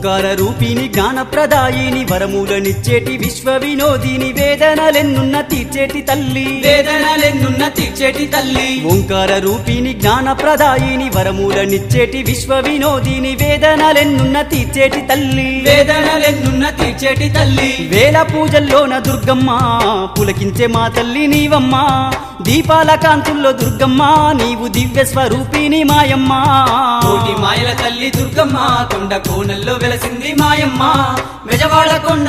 ఓంకార రూపిణి జ్ఞానప్రదాయిని వరములనిచ్చేటి విశ్వ వినోదిని వేదనలెన్నున్న తీర్చేటి తల్లి ఓంకార రూపిణి జ్ఞానప్రదాయిని వరములనిచ్చేటి విశ్వ వినోదిని వేదనలెన్నున్న తీర్చేటి తల్లి వేల పూజల్లోన దుర్గమ్మ పులకించే మా తల్లి నీవమ్మ దీపాల కాంతుల్లో దుర్గమ్మ నీవు దివ్య స్వరూపిణి మాయమ్మ కోటి మాయల తల్లి దుర్గమ్మ కొండ కోనల్లో వెలసింది మాయమ్మ బెజవాడ కొండ